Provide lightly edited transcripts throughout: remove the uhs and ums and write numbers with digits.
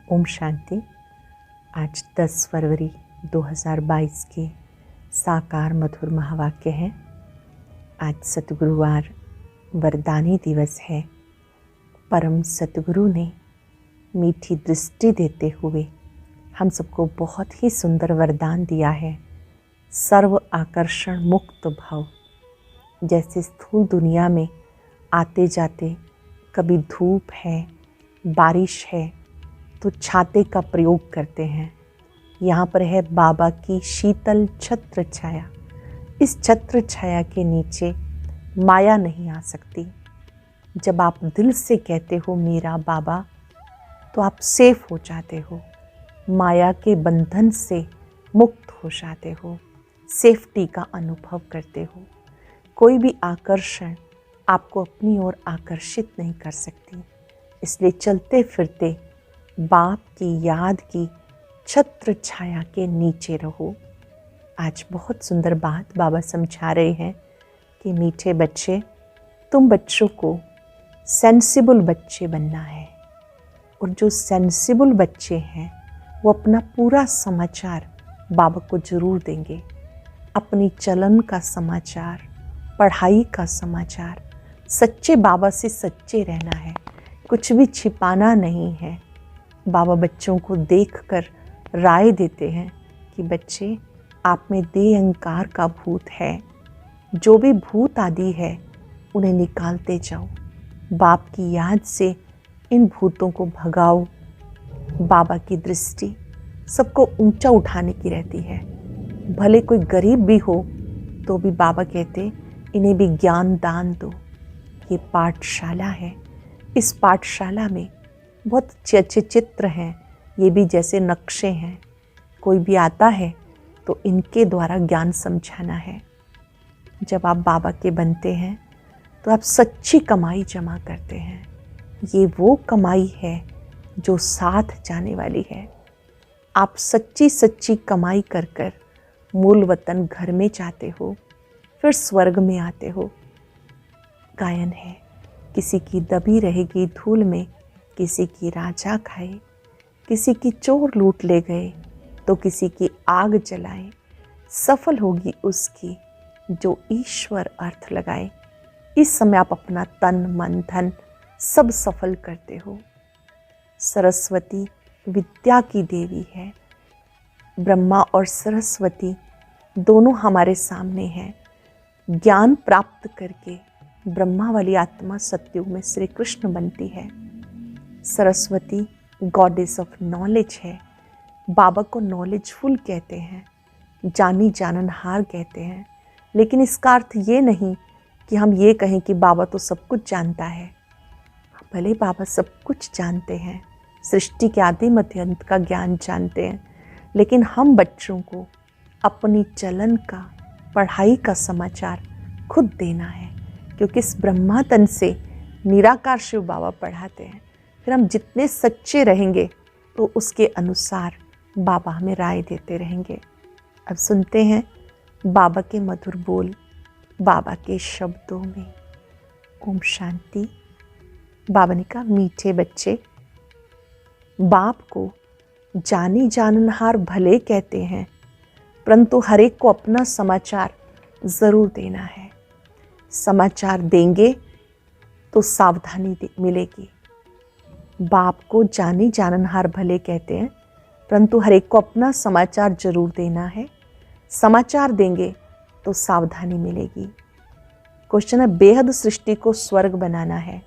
ओम शांति। आज 10 फरवरी 2022 के साकार मधुर महावाक्य हैं। आज सतगुरुवार वरदानी दिवस है। परम सतगुरु ने मीठी दृष्टि देते हुए हम सबको बहुत ही सुंदर वरदान दिया है। सर्व आकर्षण मुक्त भव। जैसे स्थूल दुनिया में आते जाते कभी धूप है, बारिश है तो छाते का प्रयोग करते हैं। यहाँ पर है बाबा की शीतल छत्र छाया। इस छत्र छाया के नीचे माया नहीं आ सकती। जब आप दिल से कहते हो मेरा बाबा, तो आप सेफ हो जाते हो, माया के बंधन से मुक्त हो जाते हो, सेफ्टी का अनुभव करते हो। कोई भी आकर्षण आपको अपनी ओर आकर्षित नहीं कर सकती। इसलिए चलते फिरते बाप की याद की छत्र छाया के नीचे रहो। आज बहुत सुंदर बात बाबा समझा रहे हैं कि मीठे बच्चे, तुम बच्चों को सेंसिबल बच्चे बनना है। और जो सेंसिबल बच्चे हैं वो अपना पूरा समाचार बाबा को ज़रूर देंगे। अपनी चलन का समाचार, पढ़ाई का समाचार, सच्चे बाबा से सच्चे रहना है, कुछ भी छिपाना नहीं है। बाबा बच्चों को देखकर राय देते हैं कि बच्चे, आप में देह अहंकार का भूत है। जो भी भूत आदि है उन्हें निकालते जाओ। बाप की याद से इन भूतों को भगाओ। बाबा की दृष्टि सबको ऊंचा उठाने की रहती है। भले कोई गरीब भी हो तो भी बाबा कहते इन्हें भी ज्ञान दान दो। ये पाठशाला है। इस पाठशाला में बहुत अच्छे अच्छे चित्र हैं। ये भी जैसे नक्शे हैं। कोई भी आता है तो इनके द्वारा ज्ञान समझाना है। जब आप बाबा के बनते हैं तो आप सच्ची कमाई जमा करते हैं। ये वो कमाई है जो साथ जाने वाली है। आप सच्ची सच्ची कमाई कर कर मूल वतन घर में जाते हो, फिर स्वर्ग में आते हो। गायन है, किसी की दबी रहेगी धूल में, किसी की राजा खाए, किसी की चोर लूट ले गए तो किसी की आग जलाए। सफल होगी उसकी जो ईश्वर अर्थ लगाए। इस समय आप अपना तन मन धन सब सफल करते हो। सरस्वती विद्या की देवी है। ब्रह्मा और सरस्वती दोनों हमारे सामने हैं। ज्ञान प्राप्त करके ब्रह्मा वाली आत्मा सतयुग में श्री कृष्ण बनती है। सरस्वती गॉडेस ऑफ नॉलेज है। बाबा को नॉलेजफुल कहते हैं, जानी जाननहार कहते हैं। लेकिन इसका अर्थ ये नहीं कि हम ये कहें कि बाबा तो सब कुछ जानता है। भले बाबा सब कुछ जानते हैं, सृष्टि के आदि मध्य अंत का ज्ञान जानते हैं, लेकिन हम बच्चों को अपनी चलन का, पढ़ाई का समाचार खुद देना है। क्योंकि इस ब्रह्मा तन से निराकार शिव बाबा पढ़ाते हैं। फिर हम जितने सच्चे रहेंगे तो उसके अनुसार बाबा हमें राय देते रहेंगे। अब सुनते हैं बाबा के मधुर बोल, बाबा के शब्दों में। ओम शांति। बाबा ने कहा, मीठे बच्चे, बाप को जानी जाननहार भले कहते हैं, परंतु हर एक को अपना समाचार ज़रूर देना है। समाचार देंगे तो सावधानी मिलेगी। बाप को जानी जाननहार भले कहते हैं, परंतु हर एक को अपना समाचार जरूर देना है। समाचार देंगे तो सावधानी मिलेगी। क्वेश्चन है, बेहद सृष्टि को स्वर्ग बनाना है,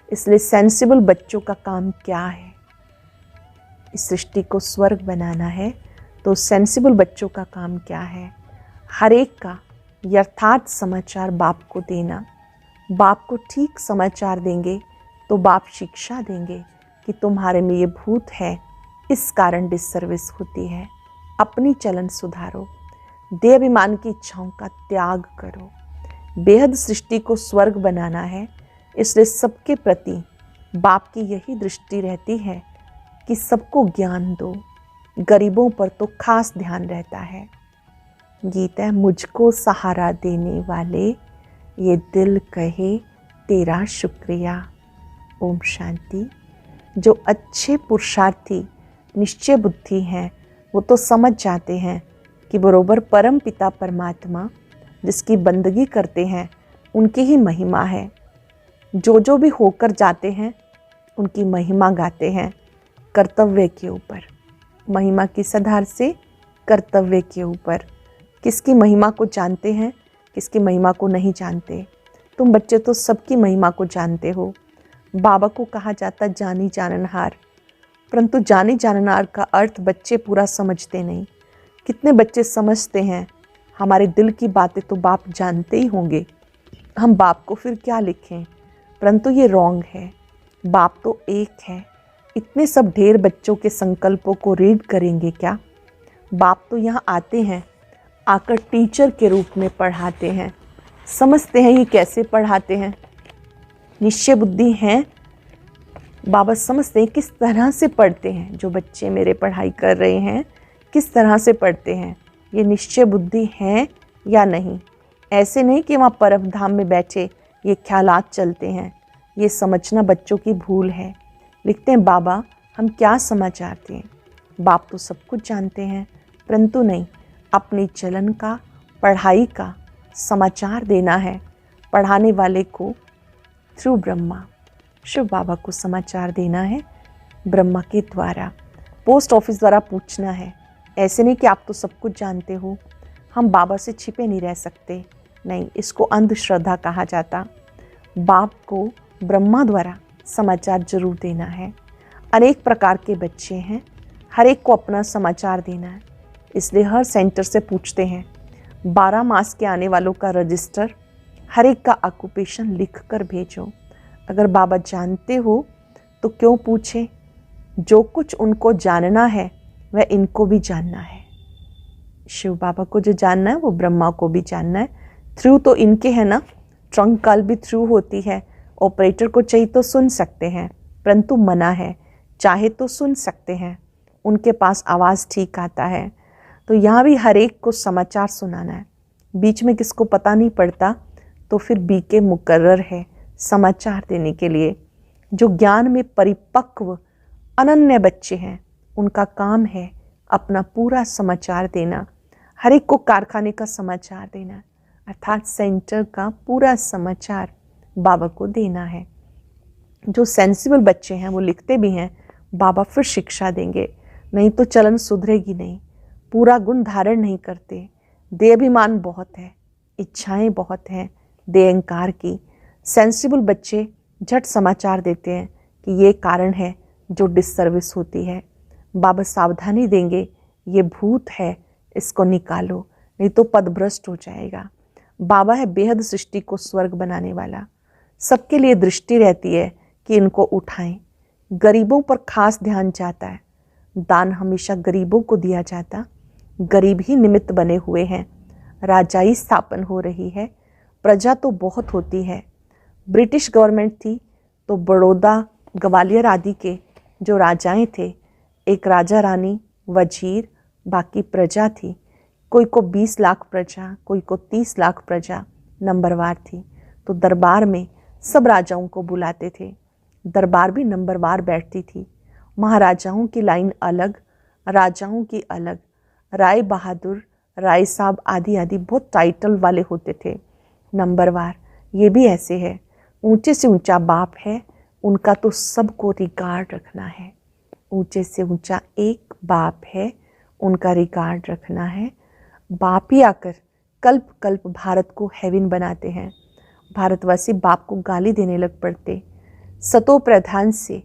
इसलिए सेंसिबल बच्चों का काम क्या है? इस सृष्टि को स्वर्ग बनाना है तो सेंसिबल बच्चों का काम क्या है? हर एक का यथार्थ समाचार बाप को देना। बाप को ठीक समाचार देंगे तो बाप शिक्षा देंगे कि तुम्हारे में ये भूत है, इस कारण डिससर्विस होती है। अपनी चलन सुधारो, देह अभिमान की इच्छाओं का त्याग करो। बेहद सृष्टि को स्वर्ग बनाना है, इसलिए सबके प्रति बाप की यही दृष्टि रहती है कि सबको ज्ञान दो। गरीबों पर तो खास ध्यान रहता है। गीत है, मुझको सहारा देने वाले ये दिल कहे तेरा शुक्रिया। ओम शांति। जो अच्छे पुरुषार्थी निश्चय बुद्धि हैं वो तो समझ जाते हैं कि बरोबर परम पिता परमात्मा जिसकी बंदगी करते हैं उनकी ही महिमा है। जो भी होकर जाते हैं उनकी महिमा गाते हैं कर्तव्य के ऊपर। महिमा किस आधार से? कर्तव्य के ऊपर। किसकी महिमा को जानते हैं, किसकी महिमा को नहीं जानते? तुम बच्चे तो सबकी महिमा को जानते हो। बाबा को कहा जाता जानी जाननहार, परंतु जानी जाननहार का अर्थ बच्चे पूरा समझते नहीं। कितने बच्चे समझते हैं हमारे दिल की बातें तो बाप जानते ही होंगे, हम बाप को फिर क्या लिखें? परंतु ये रॉन्ग है। बाप तो एक है। इतने सब ढेर बच्चों के संकल्पों को रीड करेंगे क्या? बाप तो यहाँ आते हैं, आकर टीचर के रूप में पढ़ाते हैं। समझते हैं ये कैसे पढ़ाते हैं? निश्चय बुद्धि हैं बाबा, समझते हैं किस तरह से पढ़ते हैं। जो बच्चे मेरे पढ़ाई कर रहे हैं किस तरह से पढ़ते हैं, ये निश्चय बुद्धि हैं या नहीं? ऐसे नहीं कि वहाँ परम धाम में बैठे ये ख्यालात चलते हैं। ये समझना बच्चों की भूल है। लिखते हैं बाबा हम क्या समाचार दें? बाप तो सब कुछ जानते हैं, परंतु नहीं, अपनी चलन का, पढ़ाई का समाचार देना है। पढ़ाने वाले को थ्रू ब्रह्मा, शिव बाबा को समाचार देना है ब्रह्मा के द्वारा। पोस्ट ऑफिस द्वारा पूछना है। ऐसे नहीं कि आप तो सब कुछ जानते हो, हम बाबा से छिपे नहीं रह सकते। नहीं, इसको अंधश्रद्धा कहा जाता। बाप को ब्रह्मा द्वारा समाचार जरूर देना है। अनेक प्रकार के बच्चे हैं, हर एक को अपना समाचार देना है, इसलिए हर सेंटर से पूछते हैं। 12 मास के आने वालों का रजिस्टर, हर एक का ऑक्यूपेशन लिख कर भेजो। अगर बाबा जानते हो तो क्यों पूछे? जो कुछ उनको जानना है वह इनको भी जानना है। शिव बाबा को जो जानना है वो ब्रह्मा को भी जानना है। थ्रू तो इनके है ना, ट्रंक कॉल भी थ्रू होती है। ऑपरेटर को चाहिए तो सुन सकते हैं, परंतु मना है। चाहे तो सुन सकते हैं, उनके पास आवाज़ ठीक आता है। तो यहाँ भी हर एक को समाचार सुनाना है। बीच में किसको पता नहीं पड़ता तो फिर बीके मुकर्रर है समाचार देने के लिए। जो ज्ञान में परिपक्व अनन्य बच्चे हैं उनका काम है अपना पूरा समाचार देना। हर एक को कारखाने का समाचार देना, अर्थात सेंटर का पूरा समाचार बाबा को देना है। जो सेंसिबल बच्चे हैं वो लिखते भी हैं, बाबा फिर शिक्षा देंगे, नहीं तो चलन सुधरेगी नहीं। पूरा गुण धारण नहीं करते, देहाभिमान बहुत है, इच्छाएं बहुत हैं, देहंकार की। सेंसिबल बच्चे झट समाचार देते हैं कि ये कारण है जो डिससर्विस होती है। बाबा सावधानी देंगे, ये भूत है, इसको निकालो, नहीं तो पदभ्रष्ट हो जाएगा। बाबा है बेहद सृष्टि को स्वर्ग बनाने वाला। सबके लिए दृष्टि रहती है कि इनको उठाएं। गरीबों पर खास ध्यान जाता है। दान हमेशा गरीबों को दिया जाता। गरीब ही निमित्त बने हुए हैं। राजाई स्थापन हो रही है, प्रजा तो बहुत होती है। ब्रिटिश गवर्नमेंट थी तो बड़ौदा, ग्वालियर आदि के जो राजाएं थे, एक राजा रानी, वजीर, बाकी प्रजा थी। कोई को 20 लाख प्रजा, कोई को 30 लाख प्रजा नंबरवार थी। तो दरबार में सब राजाओं को बुलाते थे। दरबार भी नंबरवार बैठती थी। महाराजाओं की लाइन अलग, राजाओं की अलग। राय बहादुर, राय साहब आदि आदि बहुत टाइटल वाले होते थे नंबरवार। ये भी ऐसे है, ऊंचे से ऊंचा बाप है, उनका तो सबको रिगार्ड रखना है। ऊंचे से ऊंचा एक बाप है, उनका रिगार्ड रखना है। बाप ही आकर कल्प कल्प भारत को हेवन बनाते हैं। भारतवासी बाप को गाली देने लग पड़ते। सतो प्रधान से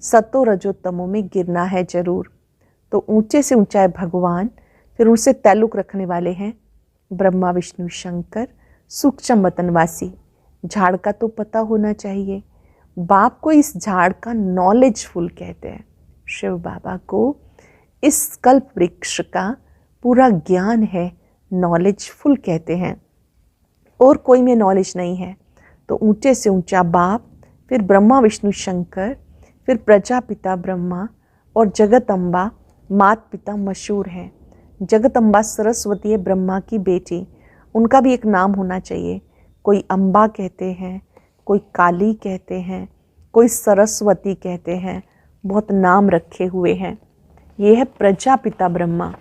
सतो रजोतमों में गिरना है जरूर। तो ऊंचे से ऊंचा है भगवान, फिर उनसे ताल्लुक रखने वाले हैं ब्रह्मा विष्णु शंकर, सूक्ष्म वतनवासी। झाड़ का तो पता होना चाहिए। बाप को इस झाड़ का नॉलेजफुल कहते हैं। शिव बाबा को इस कल्प वृक्ष का पूरा ज्ञान है, नॉलेजफुल कहते हैं। और कोई में नॉलेज नहीं है। तो ऊंचे से ऊंचा बाप, फिर ब्रह्मा विष्णु शंकर, फिर प्रजापिता ब्रह्मा और जगत अम्बा मात पिता मशहूर हैं। जगत अम्बा सरस्वती है, ब्रह्मा की बेटी। उनका भी एक नाम होना चाहिए। कोई अम्बा कहते हैं, कोई काली कहते हैं, कोई सरस्वती कहते हैं, बहुत नाम रखे हुए हैं। ये है प्रजापिता ब्रह्मा।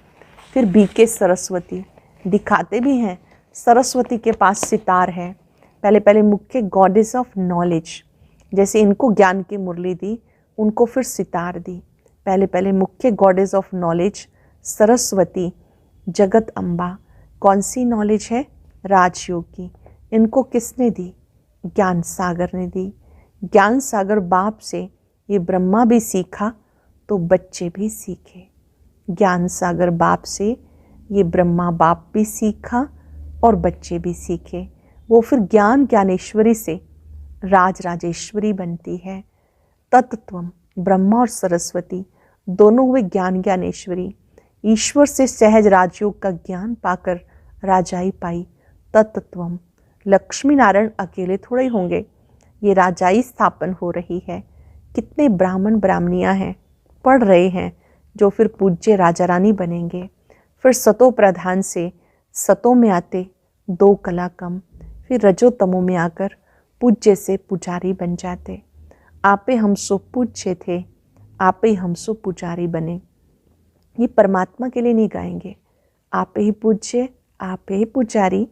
फिर बीके सरस्वती, दिखाते भी हैं सरस्वती के पास सितार है। पहले पहले मुख्य गॉडेस ऑफ नॉलेज, जैसे इनको ज्ञान की मुरली दी, उनको फिर सितार दी। पहले पहले मुख्य गॉडेस ऑफ नॉलेज सरस्वती, जगत अम्बा। कौन सी नॉलेज है? राजयोग की। इनको किसने दी? ज्ञान सागर ने दी। ज्ञान सागर बाप से ये ब्रह्मा भी सीखा तो बच्चे भी सीखे। ज्ञान सागर बाप से ये ब्रह्मा बाप भी सीखा और बच्चे भी सीखे। वो फिर ज्ञान ज्ञानेश्वरी से राज राजेश्वरी बनती है। तत्त्वम, ब्रह्मा और सरस्वती दोनों हुए ज्ञान ज्ञानेश्वरी। ईश्वर से सहज राजयोग का ज्ञान पाकर राजाई पाई। तत्त्वम, लक्ष्मी नारायण अकेले थोड़े ही होंगे, ये राजाई स्थापन हो रही है। कितने ब्राह्मण ब्राह्मणियाँ हैं, पढ़ रहे हैं, जो फिर पूज्य राजा रानी बनेंगे। फिर सतो प्रधान से सतों में आते 2 कला कम, फिर रजो तमो में आकर पूज्य से पुजारी बन जाते। आपे हम सो पूज्य थे, आपे हम सो पुजारी बने। ये परमात्मा के लिए नहीं गाएंगे। आपे ही पूज्य, आपे ही पुजारी,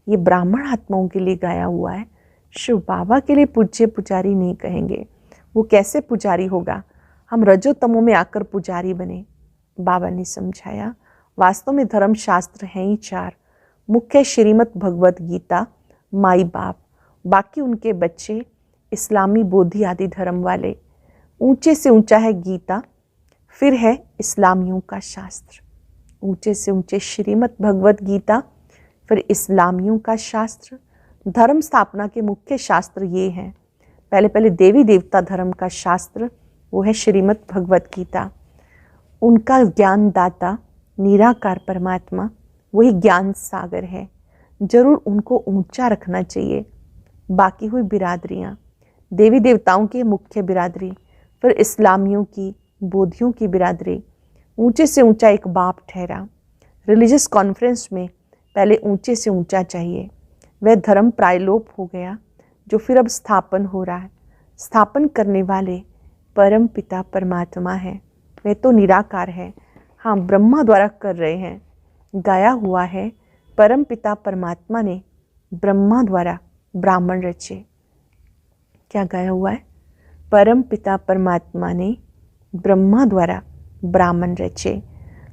ये ब्राह्मण आत्माओं के लिए गाया हुआ है। शिव बाबा के लिए पूज्य पुजारी नहीं कहेंगे। वो कैसे पुजारी होगा? हम रजो तमो में आकर पुजारी बने। बाबा ने समझाया, वास्तव में धर्म शास्त्र हैं ही 4। मुख्य श्रीमद् भगवत गीता, माई बाप, बाकी उनके बच्चे इस्लामी बोधि आदि धर्म वाले। ऊंचे से ऊंचा है गीता, फिर है इस्लामियों का शास्त्र। ऊंचे से ऊंचे श्रीमद् भगवत गीता, फिर इस्लामियों का शास्त्र। धर्म स्थापना के मुख्य शास्त्र ये हैं। पहले पहले देवी देवता धर्म का शास्त्र वो है श्रीमद् भगवत गीता। उनका ज्ञानदाता निराकार परमात्मा वही ज्ञान सागर है। जरूर उनको ऊंचा रखना चाहिए। बाकी हुई बिरादरियाँ, देवी देवताओं की मुख्य बिरादरी, फिर इस्लामियों की, बोधियों की बिरादरी। ऊंचे से ऊंचा एक बाप ठहरा। रिलीजियस कॉन्फ्रेंस में पहले ऊंचे से ऊंचा चाहिए। वह धर्म प्रायलोप हो गया जो फिर अब स्थापन हो रहा है। स्थापन करने वाले परम पिता परमात्मा है। वह तो निराकार है। हाँ, ब्रह्मा द्वारा कर रहे हैं। गाया हुआ है, परम पिता परमात्मा ने ब्रह्मा द्वारा ब्राह्मण रचे। क्या गाया हुआ है? परम पिता परमात्मा ने ब्रह्मा द्वारा ब्राह्मण रचे।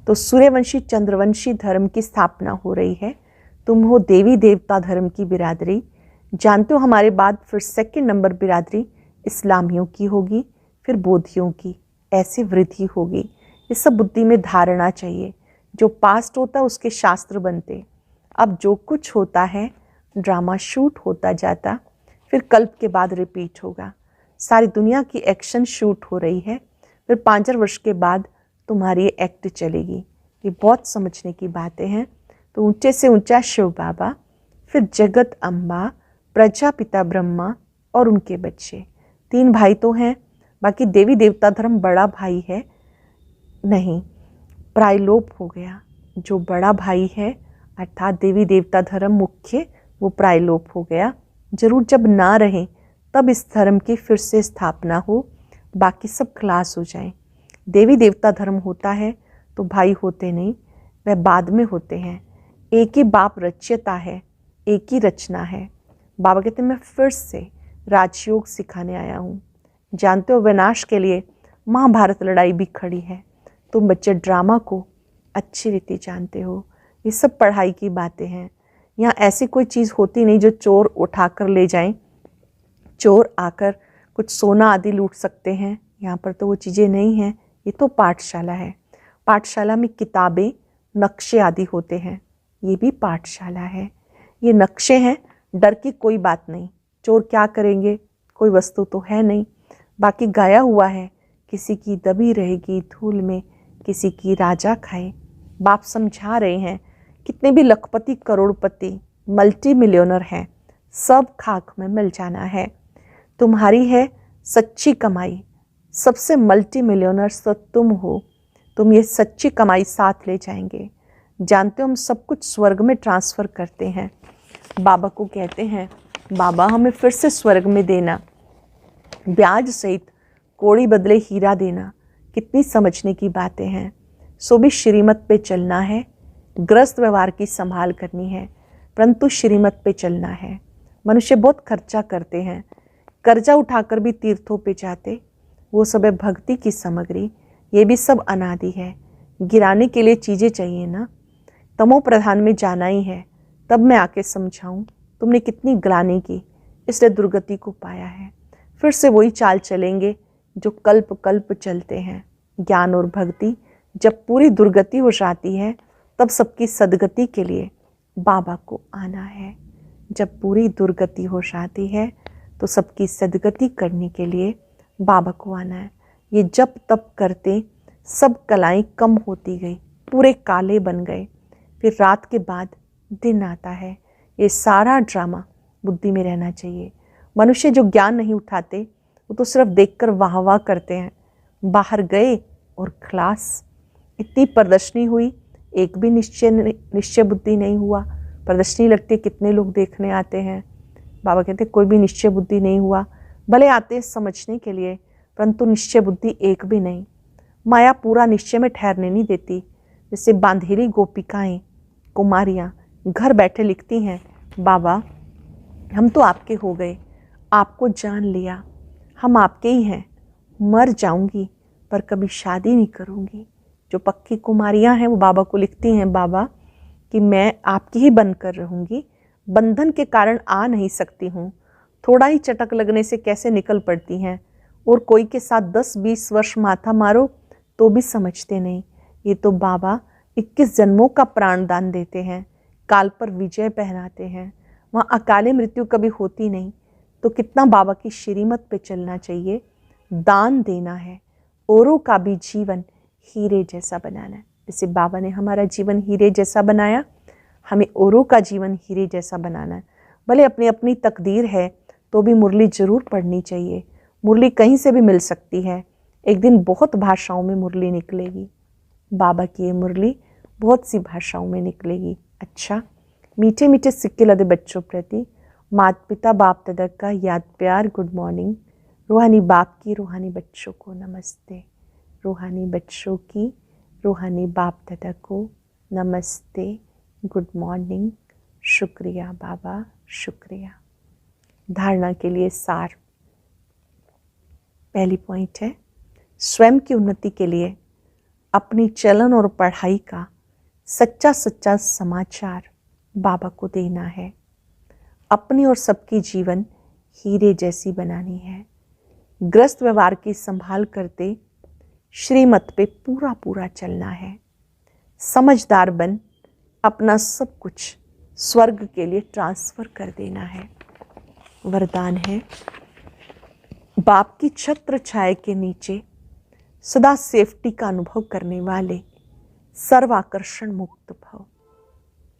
तो सूर्यवंशी चंद्रवंशी धर्म की स्थापना हो रही है। तुम हो देवी देवता धर्म की बिरादरी। जानते हो हमारे बाद फिर 2nd नंबर बिरादरी इस्लामियों की होगी, फिर बोधियों की। ऐसे वृद्धि होगी। ये सब बुद्धि में धारणा चाहिए। जो पास्ट होता है उसके शास्त्र बनते। अब जो कुछ होता है ड्रामा शूट होता जाता, फिर कल्प के बाद रिपीट होगा। सारी दुनिया की एक्शन शूट हो रही है, फिर 5 वर्ष के बाद तुम्हारी एक्ट चलेगी। ये बहुत समझने की बातें हैं। तो ऊंचे से ऊंचा शिव बाबा, फिर जगत अम्बा, प्रजापिता ब्रह्मा और उनके बच्चे। 3 भाई तो हैं, बाकी देवी देवता धर्म बड़ा भाई है नहीं, प्रायलोप हो गया। जो बड़ा भाई है अर्थात देवी देवता धर्म मुख्य, वो प्रायलोप हो गया। जरूर जब ना रहे तब इस धर्म की फिर से स्थापना हो, बाकी सब खलास हो जाए। देवी देवता धर्म होता है तो भाई होते नहीं, वह बाद में होते हैं। एक ही बाप रच्यता है, एक ही रचना है। बाबा कहते हैं मैं फिर से राजयोग सिखाने आया हूँ। जानते हो विनाश के लिए महाभारत लड़ाई भी खड़ी है। तुम बच्चे ड्रामा को अच्छी रीति जानते हो। ये सब पढ़ाई की बातें हैं। यहाँ ऐसी कोई चीज़ होती नहीं जो चोर उठा कर ले जाएं। चोर आकर कुछ सोना आदि लूट सकते हैं, यहाँ पर तो वो चीज़ें नहीं हैं। ये तो पाठशाला है। पाठशाला में किताबें, नक्शे आदि होते हैं। ये भी पाठशाला है। ये नक्शे हैं, डर की कोई बात नहीं। चोर क्या करेंगे, कोई वस्तु तो है नहीं। बाकी गाया हुआ है, किसी की दबी रहेगी धूल में, किसी की राजा खाए। बाप समझा रहे हैं, कितने भी लखपति करोड़पति मल्टी मिलियनर हैं, सब खाक में मिल जाना है। तुम्हारी है सच्ची कमाई। सबसे मल्टी मिलियनर तो तुम हो। तुम ये सच्ची कमाई साथ ले जाएंगे। जानते हो हम सब कुछ स्वर्ग में ट्रांसफ़र करते हैं। बाबा को कहते हैं बाबा हमें फिर से स्वर्ग में देना, ब्याज सहित कौड़ी बदले हीरा देना कितनी समझने की बातें हैं। सो भी श्रीमत पे चलना है, ग्रस्त व्यवहार की संभाल करनी है, परंतु श्रीमत पे चलना है। मनुष्य बहुत खर्चा करते हैं, कर्जा उठाकर भी तीर्थों पे जाते, वो सब है भक्ति की सामग्री, ये भी सब अनादि है। गिराने के लिए चीज़ें चाहिए ना, तमो प्रधान में जाना ही है, तब मैं आके समझाऊं तुमने कितनी ग्लानि की, इसलिए दुर्गति को पाया है। फिर से वही चाल चलेंगे जो कल्प कल्प चलते हैं। ज्ञान और भक्ति जब पूरी दुर्गति हो जाती है तब सबकी सदगति के लिए बाबा को आना है। जब पूरी दुर्गति हो जाती है तो सबकी सदगति करने के लिए बाबा को आना है। ये जब तब करते सब कलाएं कम होती गई, पूरे काले बन गए। फिर रात के बाद दिन आता है। ये सारा ड्रामा बुद्धि में रहना चाहिए। मनुष्य जो ज्ञान नहीं उठाते वो तो सिर्फ देखकर वाह वाह करते हैं। बाहर गए और क्लास, इतनी प्रदर्शनी हुई, एक भी निश्चय बुद्धि नहीं हुआ। प्रदर्शनी लगती है, कितने लोग देखने आते हैं। बाबा कहते कोई भी निश्चय बुद्धि नहीं हुआ। भले आते हैं समझने के लिए, परंतु निश्चय बुद्धि एक भी नहीं। माया पूरा निश्चय में ठहरने नहीं देती। जैसे बांधेरी गोपिकाएं, कुमारियाँ घर बैठे लिखती हैं, बाबा हम तो आपके हो गए, आपको जान लिया, हम आपके ही हैं, मर जाऊंगी पर कभी शादी नहीं करूंगी। जो पक्की कुमारियां हैं वो बाबा को लिखती हैं, बाबा कि मैं आपकी ही बनकर रहूंगी, बंधन के कारण आ नहीं सकती हूँ। थोड़ा ही चटक लगने से कैसे निकल पड़ती हैं, और कोई के साथ 10-20 वर्ष माथा मारो तो भी समझते नहीं। ये तो बाबा 21 जन्मों का प्राणदान देते हैं, काल पर विजय पहनाते हैं। वहाँ अकाले मृत्यु कभी होती नहीं। तो कितना बाबा की श्रीमत पे चलना चाहिए, दान देना है, औरों का भी जीवन हीरे जैसा बनाना है। जैसे बाबा ने हमारा जीवन हीरे जैसा बनाया, हमें औरों का जीवन हीरे जैसा बनाना है। भले अपनी अपनी तकदीर है तो भी मुरली जरूर पढ़नी चाहिए। मुरली कहीं से भी मिल सकती है, एक दिन बहुत भाषाओं में मुरली निकलेगी। बाबा की ये मुरली बहुत सी भाषाओं में निकलेगी। अच्छा, मीठे मीठे सिक्के लदे बच्चों प्रति माता पिता बाप दादा का याद प्यार गुड मॉर्निंग। रूहानी बाप की रूहानी बच्चों को नमस्ते। रूहानी बच्चों की रूहानी बाप दादा को नमस्ते, गुड मॉर्निंग, शुक्रिया बाबा, शुक्रिया। धारणा के लिए सार। पहली पॉइंट है, स्वयं की उन्नति के लिए अपनी चलन और पढ़ाई का सच्चा सच्चा समाचार बाबा को देना है। अपनी और सबकी जीवन हीरे जैसी बनानी है। ग्रस्त व्यवहार की संभाल करते श्रीमत पे पूरा पूरा चलना है। समझदार बन अपना सब कुछ स्वर्ग के लिए ट्रांसफर कर देना है। वरदान है, बाप की छत्र छाया के नीचे सदा सेफ्टी का अनुभव करने वाले सर्वाकर्षण मुक्त भव।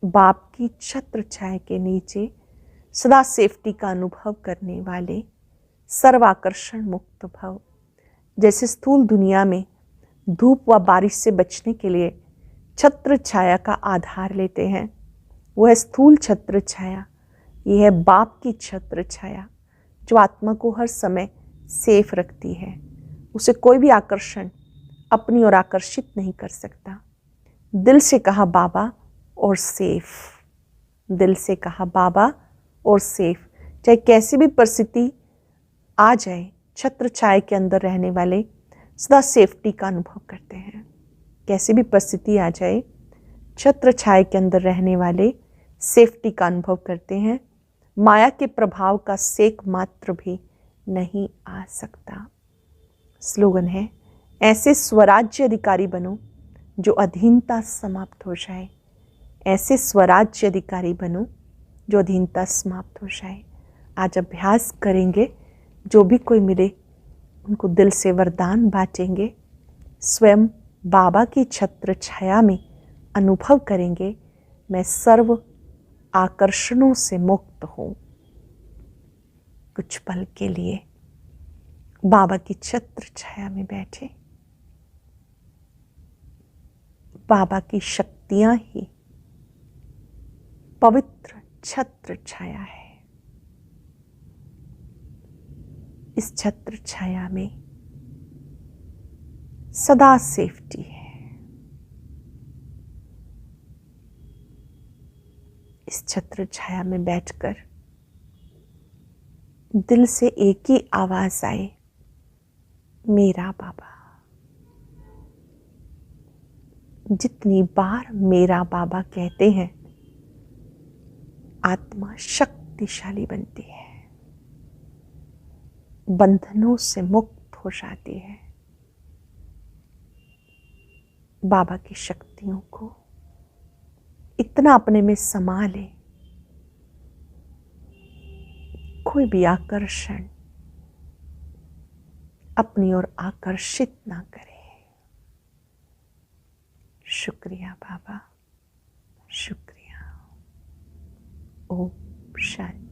बाप की छत्र छाया के नीचे सदा सेफ्टी का अनुभव करने वाले सर्वाकर्षण मुक्त भव। जैसे स्थूल दुनिया में धूप व बारिश से बचने के लिए छत्र छाया का आधार लेते हैं, वह है स्थूल छत्र छाया। यह है बाप की छत्र छाया जो आत्मा को हर समय सेफ रखती है। उसे कोई भी आकर्षण अपनी ओर आकर्षित नहीं कर सकता। दिल से कहा बाबा और सेफ, दिल से कहा बाबा और सेफ। चाहे कैसी भी परिस्थिति आ जाए, छत्र छाया के अंदर रहने वाले सदा सेफ्टी का अनुभव करते हैं। कैसी भी परिस्थिति आ जाए, छत्र छाया के अंदर रहने वाले सेफ्टी का अनुभव करते हैं। माया के प्रभाव का सेक मात्र भी नहीं आ सकता। स्लोगन है, ऐसे स्वराज्य अधिकारी बनो जो अधीनता समाप्त हो जाए। ऐसे स्वराज्य अधिकारी बनो जो अधीनता समाप्त हो जाए। आज अभ्यास करेंगे, जो भी कोई मिले उनको दिल से वरदान बांटेंगे। स्वयं बाबा की छत्र छाया में अनुभव करेंगे, मैं सर्व आकर्षणों से मुक्त हूँ। कुछ पल के लिए बाबा की छत्र छाया में बैठे। बाबा की शक्तियां ही पवित्र छत्र छाया है। इस छत्र छाया में सदा सेफ्टी है। इस छत्र छाया में बैठकर दिल से एक ही आवाज आए, मेरा बाबा। जितनी बार मेरा बाबा कहते हैं, आत्मा शक्तिशाली बनती है, बंधनों से मुक्त हो जाती है। बाबा की शक्तियों को इतना अपने में समा ले, कोई भी आकर्षण अपनी ओर आकर्षित ना करे। शुक्रिया बाबा, शुक्रिया। ओम शांति।